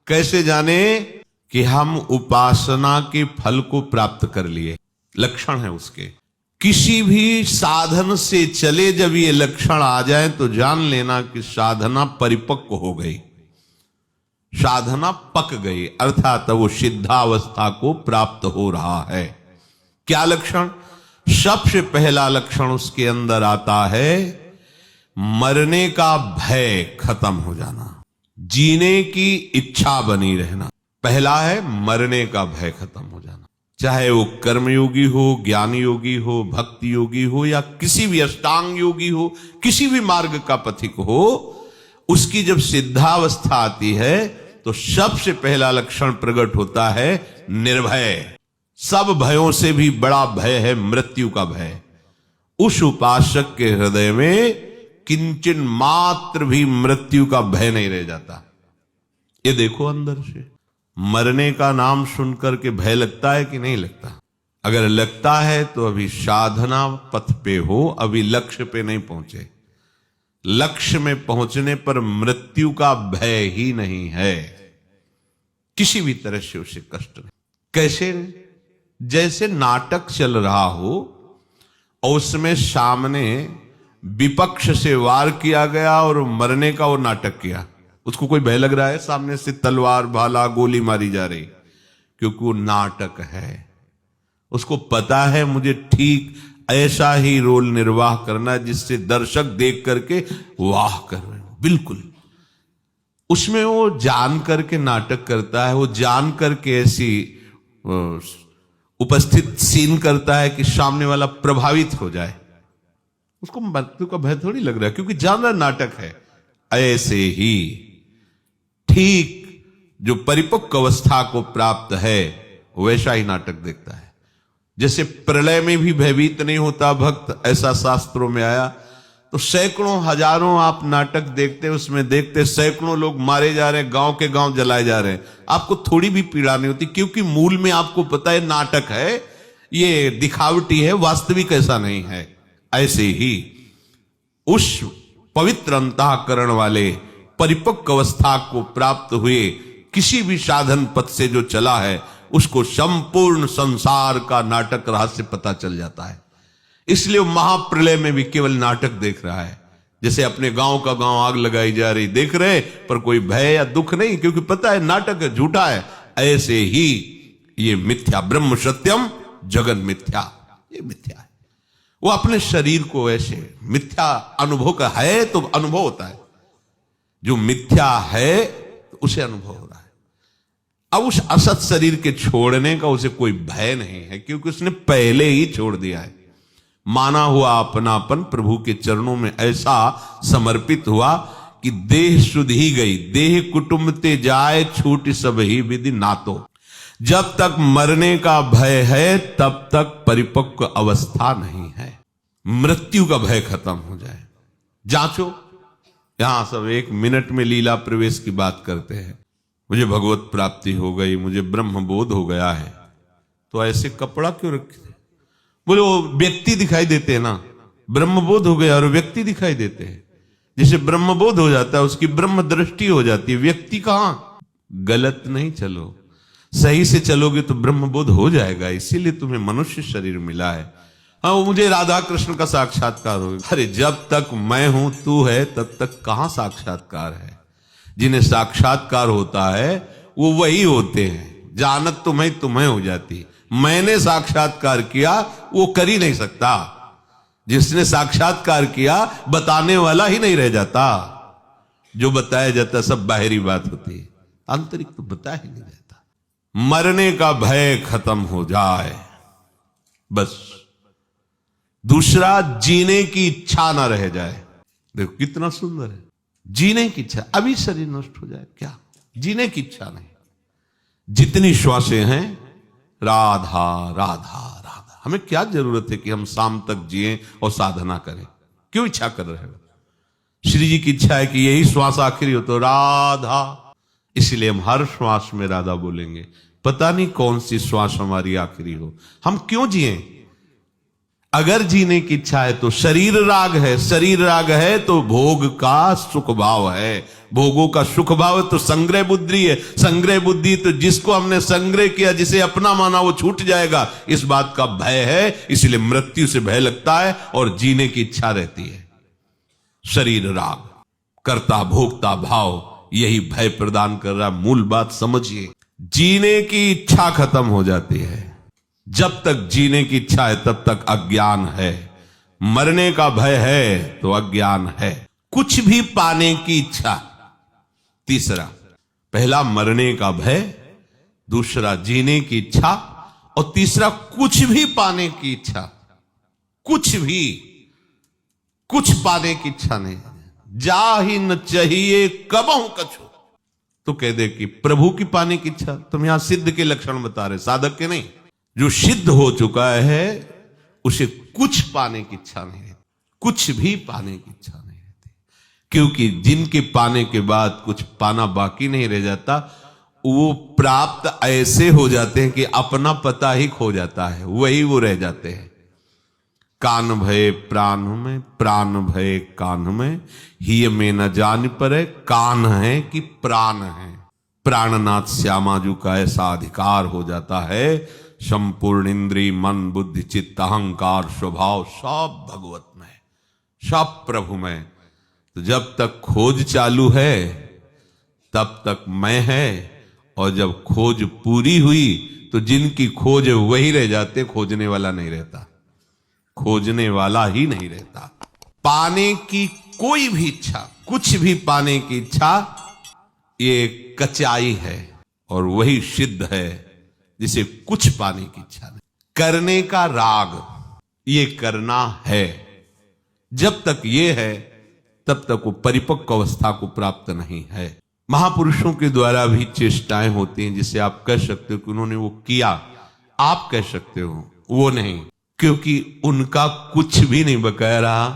कैसे जाने कि हम उपासना के फल को प्राप्त कर लिए? लक्षण है उसके। किसी भी साधन से चले जब ये लक्षण आ जाए तो जान लेना कि साधना परिपक्व हो गई, साधना पक गई, अर्थात वो सिद्धावस्था को प्राप्त हो रहा है। क्या लक्षण? सबसे पहला लक्षण उसके अंदर आता है मरने का भय खत्म हो जाना, जीने की इच्छा बनी रहना। पहला है मरने का भय खत्म हो जाना, चाहे वो कर्मयोगी हो, ज्ञान योगी हो, भक्ति योगी हो, या किसी भी अष्टांग योगी हो, किसी भी मार्ग का पथिक हो, उसकी जब सिद्धावस्था आती है तो सबसे पहला लक्षण प्रकट होता है निर्भय। सब भयों से भी बड़ा भय है मृत्यु का भय। उस उपासक के हृदय में किंचन मात्र भी मृत्यु का भय नहीं रह जाता। ये देखो अंदर से मरने का नाम सुनकर के भय लगता है कि नहीं लगता? अगर लगता है तो अभी साधना पथ पे हो, अभी लक्ष्य पे नहीं पहुंचे। लक्ष्य में पहुंचने पर मृत्यु का भय ही नहीं है, किसी भी तरह से उसे कष्ट नहीं। कैसे? जैसे नाटक चल रहा हो और उसमें सामने विपक्ष से वार किया गया और मरने का वो नाटक किया, उसको कोई भय लग रहा है? सामने से तलवार भाला गोली मारी जा रही, क्योंकि वो नाटक है। उसको पता है मुझे ठीक ऐसा ही रोल निर्वाह करना जिससे दर्शक देख करके वाह कर रहे हो। बिल्कुल उसमें वो जान करके नाटक करता है, वो जान करके ऐसी उपस्थित सीन करता है कि सामने वाला प्रभावित हो जाए। उसको मृत्यु का भय थोड़ी लग रहा है, क्योंकि जान रहा नाटक है। ऐसे ही ठीक जो परिपक्व अवस्था को प्राप्त है वैसा ही नाटक देखता है। जैसे प्रलय में भी भयभीत नहीं होता भक्त, ऐसा शास्त्रों में आया। तो सैकड़ों हजारों आप नाटक देखते, उसमें देखते सैकड़ों लोग मारे जा रहे हैं, गांव के गांव जलाए जा रहे हैं, आपको थोड़ी भी पीड़ा नहीं होती, क्योंकि मूल में आपको पता है नाटक है, ये दिखावटी है, वास्तविक ऐसा नहीं है। ऐसे ही उस पवित्र अंतःकरण वाले परिपक्व अवस्था को प्राप्त हुए किसी भी साधन पथ से जो चला है, उसको संपूर्ण संसार का नाटक रहस्य पता चल जाता है। इसलिए महाप्रलय में भी केवल नाटक देख रहा है। जैसे अपने गांव का गांव आग लगाई जा रही देख रहे, पर कोई भय या दुख नहीं, क्योंकि पता है नाटक है, झूठा है। ऐसे ही ये मिथ्या, ब्रह्म सत्यम जगन मिथ्या, ये मिथ्या है। वो अपने शरीर को ऐसे मिथ्या अनुभव का है तो अनुभव होता है, जो मिथ्या है तो उसे अनुभव हो रहा है। अब उस असत शरीर के छोड़ने का उसे कोई भय नहीं है, क्योंकि उसने पहले ही छोड़ दिया है। माना हुआ अपनापन प्रभु के चरणों में ऐसा समर्पित हुआ कि देह सुध ही गई, देह कुटुंब ते जाए छूट सब ही विधि नातो। जब तक मरने का भय है तब तक परिपक्व अवस्था नहीं है। मृत्यु का भय खत्म हो जाए। जांचो, यहां सब 1 मिनट में लीला प्रवेश की बात करते हैं। मुझे भगवत प्राप्ति हो गई, मुझे ब्रह्म बोध हो गया है, तो ऐसे कपड़ा क्यों रखे? बोले वो व्यक्ति दिखाई देते हैं ना, ब्रह्म बोध हो गया और व्यक्ति दिखाई देते हैं। जिसे ब्रह्म बोध हो जाता है उसकी ब्रह्म दृष्टि हो जाती है, व्यक्ति कहां? गलत नहीं चलो, सही से चलोगे तो ब्रह्म बोध हो जाएगा। इसीलिए तुम्हें मनुष्य शरीर मिला है। हाँ, वो मुझे राधा कृष्ण का साक्षात्कार हो गया। अरे जब तक मैं हूं तू है तब तक कहां साक्षात्कार है? जिन्हें साक्षात्कार होता है वो वही होते हैं। जानत तुम्हें हो जाती। मैंने साक्षात्कार किया वो कर ही नहीं सकता। जिसने साक्षात्कार किया बताने वाला ही नहीं रह जाता। जो बताया जाता सब बाहरी बात होती है, आंतरिक तो बताया ही नहीं जाता। मरने का भय खत्म हो जाए बस। दूसरा, जीने की इच्छा ना रह जाए। देखो कितना सुंदर है, जीने की इच्छा। अभी शरीर नष्ट हो जाए क्या, जीने की इच्छा नहीं। जितनी श्वासें हैं राधा राधा राधा। हमें क्या जरूरत है कि हम शाम तक जिए और साधना करें? क्यों इच्छा कर रहे हो? श्री जी की इच्छा है कि यही श्वास आखिरी हो तो राधा, इसलिए हम हर श्वास में राधा बोलेंगे। पता नहीं कौन सी श्वास हमारी आखिरी हो, हम क्यों जिए? अगर जीने की इच्छा है तो शरीर राग है, शरीर राग है तो भोग का सुख भाव है, भोगों का सुख भाव है तो संग्रह बुद्धि है, संग्रह बुद्धि तो जिसको हमने संग्रह किया, जिसे अपना माना वो छूट जाएगा, इस बात का भय है, इसलिए मृत्यु से भय लगता है और जीने की इच्छा रहती है। शरीर राग, कर्ता भोक्ता भाव, यही भय प्रदान कर रहा। मूल बात समझिए, जीने की इच्छा खत्म हो जाती है। जब तक जीने की इच्छा है तब तक अज्ञान है, मरने का भय है तो अज्ञान है। कुछ भी पाने की इच्छा, तीसरा, पहला मरने का भय, दूसरा जीने की इच्छा, और तीसरा कुछ भी पाने की इच्छा। कुछ भी, कुछ पाने की इच्छा नहीं, जा ही न चाहिए कबहू कछु। तो कह दे कि प्रभु की पाने की इच्छा। तुम यहां सिद्ध के लक्षण बता रहे, साधक के नहीं। जो सिद्ध हो चुका है उसे कुछ पाने की इच्छा नहीं रहती, कुछ भी पाने की इच्छा नहीं रहती, क्योंकि जिनके पाने के बाद कुछ पाना बाकी नहीं रह जाता, वो प्राप्त ऐसे हो जाते हैं कि अपना पता ही खो जाता है, वही वो रह जाते हैं। कान भय प्राण में, प्राण भय कान में, ही में न जान पर कान है कि प्राण है। प्राणनाथ श्यामाजू का ऐसा अधिकार हो जाता है, संपूर्ण इंद्रिय मन बुद्धि चित्त अहंकार स्वभाव सब भगवत में, सब प्रभु में। तो जब तक खोज चालू है तब तक मैं है, और जब खोज पूरी हुई तो जिनकी खोज है वही रह जाते, खोजने वाला नहीं रहता, खोजने वाला ही नहीं रहता। पाने की कोई भी इच्छा, कुछ भी पाने की इच्छा, ये कचाई है, और वही सिद्ध है जिसे कुछ पाने की इच्छा नहीं। करने का राग, ये करना है, जब तक ये है तब तक वो परिपक्व अवस्था को प्राप्त नहीं है। महापुरुषों के द्वारा भी चेष्टाएं होती हैं, जिसे आप कह सकते हो कि उन्होंने वो किया, आप कह सकते हो वो नहीं, क्योंकि उनका कुछ भी नहीं बकाया रहा।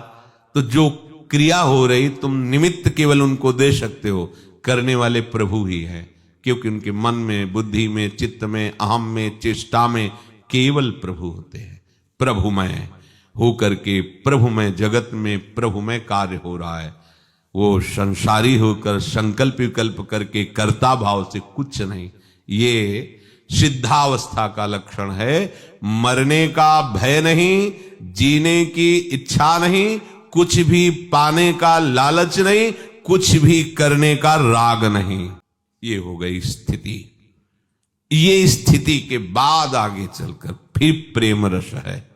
तो जो क्रिया हो रही, तुम निमित्त केवल उनको दे सकते हो, करने वाले प्रभु ही हैं, क्योंकि उनके मन में बुद्धि में चित्त में अहम में चेष्टा में केवल प्रभु होते हैं। प्रभुमय हो करके प्रभुमय जगत में प्रभुमय कार्य हो रहा है। वो संसारी होकर संकल्प विकल्प करके कर्ता भाव से कुछ नहीं, ये सिद्धावस्था का लक्षण है। मरने का भय नहीं, जीने की इच्छा नहीं, कुछ भी पाने का लालच नहीं, कुछ भी करने का राग नहीं, ये हो गई स्थिति। ये स्थिति के बाद आगे चलकर फिर प्रेम रस है।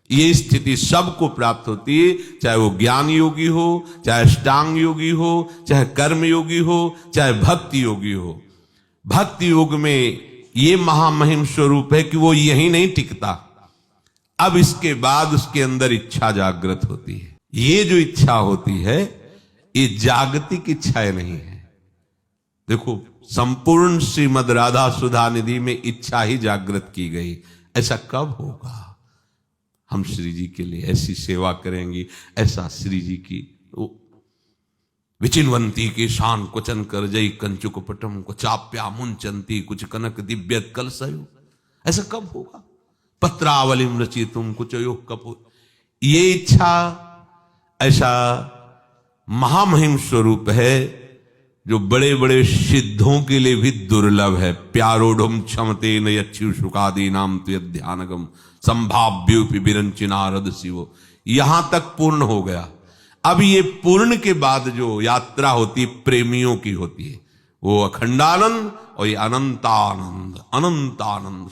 ये स्थिति सबको प्राप्त होती है, चाहे वो ज्ञान योगी हो, चाहे अष्टांग योगी हो, चाहे कर्म योगी हो, चाहे भक्ति योगी हो। भक्ति योग में ये महामहिम स्वरूप है कि वो यही नहीं टिकता, अब इसके बाद उसके अंदर इच्छा जागृत होती है। ये जो इच्छा होती है ये जागतिक इच्छाएं नहीं है। देखो, संपूर्ण श्रीमद राधा सुधा निधि में इच्छा ही जागृत की गई। ऐसा कब होगा? हम श्री जी के लिए ऐसी सेवा करेंगी, ऐसा श्री जी की विचिन्वंती के शान कुचन कर जई कंचुक पटम को चाप्या मुंचंती कुछ कनक दिव्य कलसयो। ऐसा कब होगा? पत्रावलिम रची तुम कुछ योग कपूर। ये इच्छा ऐसा महामहिम स्वरूप है जो बड़े बड़े सिद्धों के लिए भी दुर्लभ है। प्यारोढ़ क्षमते न यक्षु शुकादी नाम तो ध्यानगम संभाव्योपि विरंचि नारद शिवो। यहां तक पूर्ण हो गया। अब ये पूर्ण के बाद जो यात्रा होती प्रेमियों की होती है, वो अखंडानंद और ये अनंतानंद। अनंतानंद